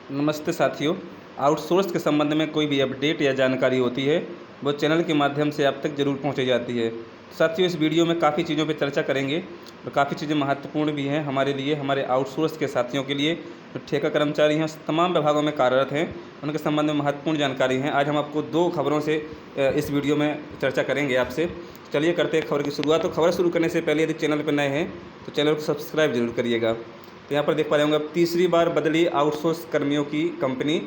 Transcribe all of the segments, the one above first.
नमस्ते साथियों। आउटसोर्स के संबंध में कोई भी अपडेट या जानकारी होती है वो चैनल के माध्यम से आप तक ज़रूर पहुंचाई जाती है। साथियों, इस वीडियो में काफ़ी चीज़ों पे चर्चा करेंगे और काफ़ी चीज़ें महत्वपूर्ण भी हैं हमारे लिए, हमारे आउटसोर्स के साथियों के लिए जो ठेका कर्मचारी हैं, तमाम विभागों में कार्यरत हैं, उनके संबंध में महत्वपूर्ण जानकारी है। आज हम आपको 2 खबरों से इस वीडियो में चर्चा करेंगे आपसे। चलिए करते हैं खबर की शुरुआत। तो खबर शुरू करने से पहले यदि चैनल पर नए हैं तो चैनल को सब्सक्राइब जरूर करिएगा। तो यहाँ पर देख पा रहे होंगे, अब तीसरी बार बदली आउटसोर्स कर्मियों की कंपनी,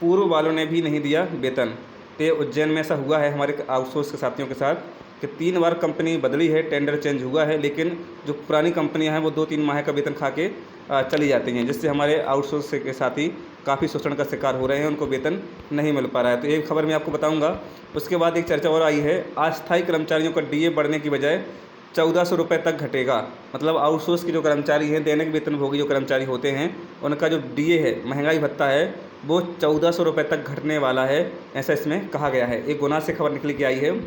पूर्व वालों ने भी नहीं दिया वेतन। तो उज्जैन में ऐसा हुआ है हमारे आउटसोर्स के साथियों के साथ कि 3 बार कंपनी बदली है, टेंडर चेंज हुआ है, लेकिन जो पुरानी कंपनियां हैं वो 2-3 माह का वेतन खा के चली जाती हैं, जिससे हमारे आउटसोर्स के साथी काफ़ी शोषण का शिकार हो रहे हैं, उनको वेतन नहीं मिल पा रहा है। तो ये खबर मैं आपको बताऊँगा। उसके बाद एक चर्चा और आई है, अस्थायी कर्मचारियों का डीए बढ़ने की बजाय 1400 रुपये तक घटेगा। मतलब आउटसोर्स के जो कर्मचारी हैं, दैनिक वेतनभोगी जो कर्मचारी होते हैं, उनका जो डीए है, महंगाई भत्ता है, वो 1400 रुपये तक घटने वाला है, ऐसा इसमें कहा गया है। एक गुना से खबर निकल के आई है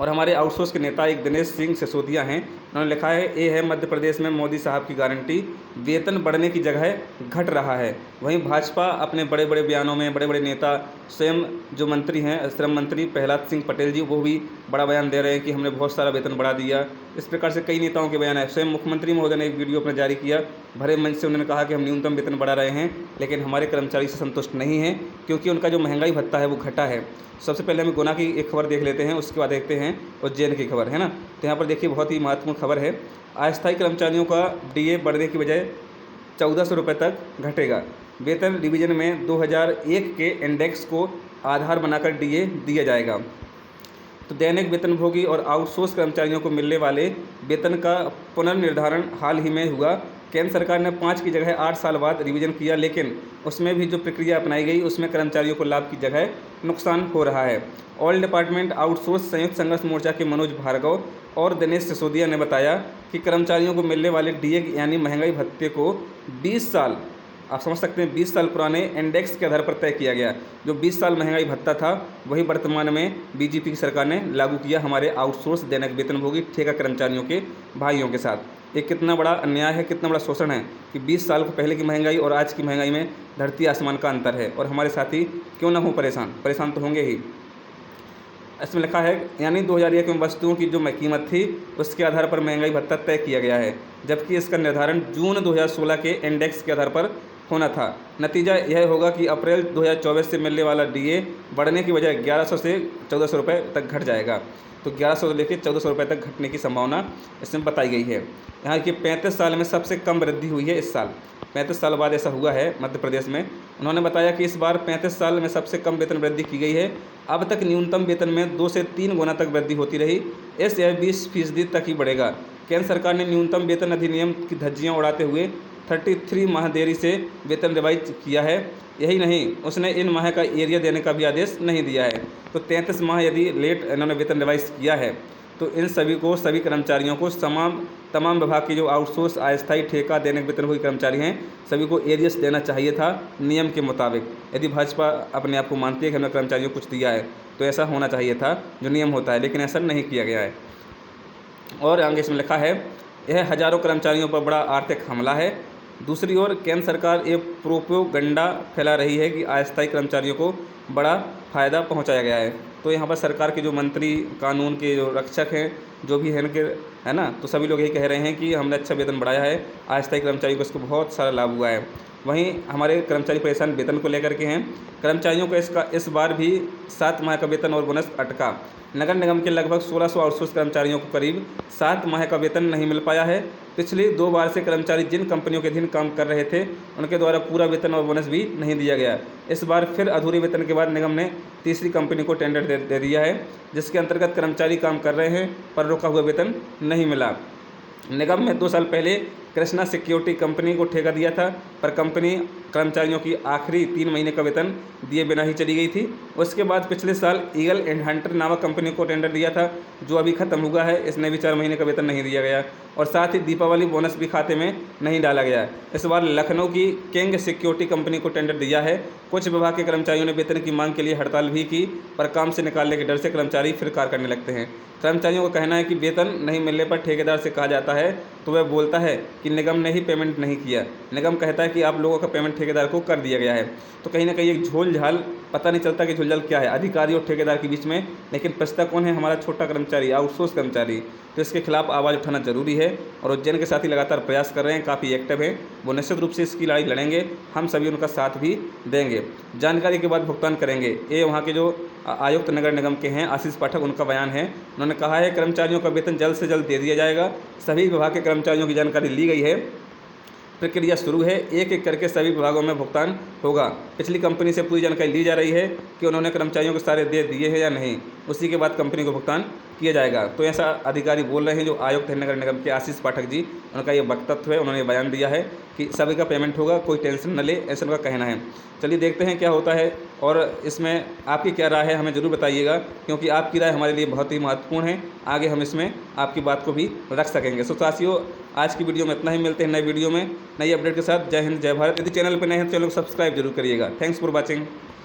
और हमारे आउटसोर्स के नेता एक दिनेश सिंह सिसोदिया हैं, उन्होंने लिखा है, ये है मध्य प्रदेश में मोदी साहब की गारंटी, वेतन बढ़ने की जगह घट रहा है। वहीं भाजपा अपने बड़े बड़े बयानों में, बड़े बड़े नेता, स्वयं जो मंत्री हैं, श्रम मंत्री प्रहलाद सिंह पटेल जी, वो भी बड़ा बयान दे रहे हैं कि हमने बहुत सारा वेतन बढ़ा दिया। इस प्रकार से कई नेताओं के बयान है। स्वयं मुख्यमंत्री महोदय ने एक वीडियो अपना जारी किया, भरे मंच से उन्होंने कहा कि हम न्यूनतम वेतन बढ़ा रहे हैं, लेकिन हमारे कर्मचारी से संतुष्ट नहीं हैं, क्योंकि उनका जो महंगाई भत्ता है वो घटा है। सबसे पहले हम गुना की एक खबर देख लेते हैं, उसके बाद देखते हैं उज्जैन की खबर, है ना। तो यहाँ पर देखिए, बहुत ही महत्वपूर्ण खबर है। अस्थायी कर्मचारियों का डीए बढ़ने की बजाय 1400 रुपये तक घटेगा। वेतन डिवीजन में 2001 के इंडेक्स को आधार बनाकर डीए दिया जाएगा। तो दैनिक वेतनभोगी और आउटसोर्स कर्मचारियों को मिलने वाले वेतन का पुनर्निर्धारण हाल ही में हुआ। केंद्र सरकार ने 5 की जगह 8 साल बाद रिवीजन किया, लेकिन उसमें भी जो प्रक्रिया अपनाई गई उसमें कर्मचारियों को लाभ की जगह नुकसान हो रहा है। ऑल डिपार्टमेंट आउटसोर्स संयुक्त संघर्ष मोर्चा के मनोज भार्गव और दिनेश सिसोदिया ने बताया कि कर्मचारियों को मिलने वाले डीए यानी महंगाई भत्ते को 20 साल, आप समझ सकते हैं, 20 साल पुराने इंडेक्स के आधार पर तय किया गया। जो 20 साल महंगाई भत्ता था वही वर्तमान में बीजेपी की सरकार ने लागू किया हमारे आउटसोर्स दैनिक वेतनभोगी ठेका कर्मचारियों के भाइयों के साथ। एक कितना बड़ा अन्याय है, कितना बड़ा शोषण है कि 20 साल को पहले की महंगाई और आज की महंगाई में धरती आसमान का अंतर है। और हमारे साथी क्यों ना हो परेशान, परेशान तो होंगे ही। इसमें लिखा है, यानी 2001 में वस्तुओं की जो कीमत थी उसके आधार पर महंगाई भत्ता तय किया गया है, जबकि इसका निर्धारण जून 2016 के इंडेक्स के आधार पर होना था। नतीजा यह होगा कि अप्रैल 2024 से मिलने वाला डीए बढ़ने की बजाय 1100 से 1400 रुपये तक घट जाएगा। तो 1100 से लेकर 1400 रुपये तक घटने की संभावना इसमें बताई गई है। यहाँ की 35 साल में सबसे कम वृद्धि हुई है इस साल। 35 साल बाद ऐसा हुआ है मध्य प्रदेश में। उन्होंने बताया कि इस बार 35 साल में सबसे कम वेतन वृद्धि की गई है। अब तक न्यूनतम वेतन में 2 से 3 गुना तक वृद्धि होती रही, इस यह 20% तक ही बढ़ेगा। केंद्र सरकार ने न्यूनतम वेतन अधिनियम की धज्जियां उड़ाते हुए 33 माह देरी से वेतन रिवाइज किया है। यही नहीं, उसने इन माह का एरिया देने का भी आदेश नहीं दिया है। तो 33 माह यदि लेट इन्होंने वेतन रिवाइज किया है तो इन सभी कर्मचारियों को तमाम विभाग के जो आउटसोर्स, अस्थायी, ठेका, दैनिक वेतनभोगी कर्मचारी हैं, सभी को एरियस देना चाहिए था नियम के मुताबिक। यदि भाजपा अपने आप को मानती है कि हमने कर्मचारियों को कुछ दिया है तो ऐसा होना चाहिए था जो नियम होता है, लेकिन ऐसा नहीं किया गया है। और आगे इसमें लिखा है, यह हजारों कर्मचारियों पर बड़ा आर्थिक हमला है। दूसरी ओर केंद्र सरकार ये प्रोपेगेंडा फैला रही है कि अस्थायी कर्मचारियों को बड़ा फ़ायदा पहुंचाया गया है। तो यहाँ पर सरकार के जो मंत्री, कानून के जो रक्षक हैं, जो भी हैं इनके, है ना, तो सभी लोग यही कह रहे हैं कि हमने अच्छा वेतन बढ़ाया है, अस्थायी कर्मचारियों को इसको बहुत सारा लाभ हुआ है। वहीं हमारे कर्मचारी परेशान वेतन को लेकर के हैं। कर्मचारियों को इस बार भी 7 माह का वेतन और बोनस अटका। नगर निगम के लगभग 1600 आउटसोर्स कर्मचारियों को करीब 7 माह का वेतन नहीं मिल पाया है। पिछली 2 बार से कर्मचारी जिन कंपनियों के अधीन काम कर रहे थे उनके द्वारा पूरा वेतन और बोनस भी नहीं दिया गया। इस बार फिर अधूरे वेतन के बाद निगम ने तीसरी कंपनी को टेंडर दे दिया है, जिसके अंतर्गत कर्मचारी काम कर रहे हैं पर रुका हुआ वेतन नहीं मिला। निगम में 2 साल पहले कृष्णा सिक्योरिटी कंपनी को ठेका दिया था, पर कंपनी कर्मचारियों की आखिरी 3 महीने का वेतन दिए बिना ही चली गई थी। उसके बाद पिछले साल ईगल एंड हंटर नामक कंपनी को टेंडर दिया था, जो अभी ख़त्म हुआ है। इसने भी 4 महीने का वेतन नहीं दिया गया और साथ ही दीपावली बोनस भी खाते में नहीं डाला गया। इस बार लखनऊ की किंग सिक्योरिटी कंपनी को टेंडर दिया है। कुछ विभाग के कर्मचारियों ने वेतन की मांग के लिए हड़ताल भी की, पर काम से निकालने के डर से कर्मचारी फिर कार्य करने लगते हैं। कर्मचारियों का कहना है कि वेतन नहीं मिलने पर ठेकेदार से कहा जाता है तो वह बोलता है कि निगम ने ही पेमेंट नहीं किया। निगम कहता है कि आप लोगों का पेमेंट ठेकेदार को कर दिया गया है। तो कहीं ना कहीं एक झोल झाल, पता नहीं चलता कि झोल झाल क्या है अधिकारी और ठेकेदार के बीच में, लेकिन पछता कौन है? हमारा छोटा कर्मचारी, आउटसोर्स कर्मचारी। तो इसके खिलाफ आवाज़ उठाना जरूरी है और उज्जैन के साथी लगातार प्रयास कर रहे हैं, काफ़ी एक्टिव हैं। वो निश्चित रूप से इसकी लड़ाई लड़ेंगे, हम सभी उनका साथ भी देंगे। जानकारी के बाद भुगतान करेंगे, ये वहाँ के जो आयुक्त नगर निगम के हैं आशीष पाठक, उनका बयान है। उन्होंने कहा है कर्मचारियों का वेतन जल्द से जल्द दे दिया जाएगा। सभी विभाग के कर्मचारियों की जानकारी ली गई है, प्रक्रिया शुरू है, एक एक करके सभी विभागों में भुगतान होगा। पिछली कंपनी से पूरी जानकारी ली जा रही है कि उन्होंने कर्मचारियों को सारे दे दिए हैं या नहीं, उसी के बाद कंपनी को भुगतान किया जाएगा। तो ऐसा अधिकारी बोल रहे हैं जो आयुक्त है नगर निगम के आशीष पाठक जी, उनका ये वक्तव्य है, उन्होंने बयान दिया है कि सभी का पेमेंट होगा, कोई टेंशन न ले, ऐसा उनका कहना है। चलिए देखते हैं क्या होता है और इसमें आपकी क्या राय है हमें ज़रूर बताइएगा, क्योंकि आपकी राय हमारे लिए बहुत ही महत्वपूर्ण है। आगे हम इसमें आपकी बात को भी रख सकेंगे। सो साथियों, आज की वीडियो में इतना ही, मिलते हैं नई वीडियो में नई अपडेट के साथ। जय हिंद, जय भारत। यदि चैनल पर नए हैं तो चैनल को सब्सक्राइब जरूर करिएगा। Thanks for watching.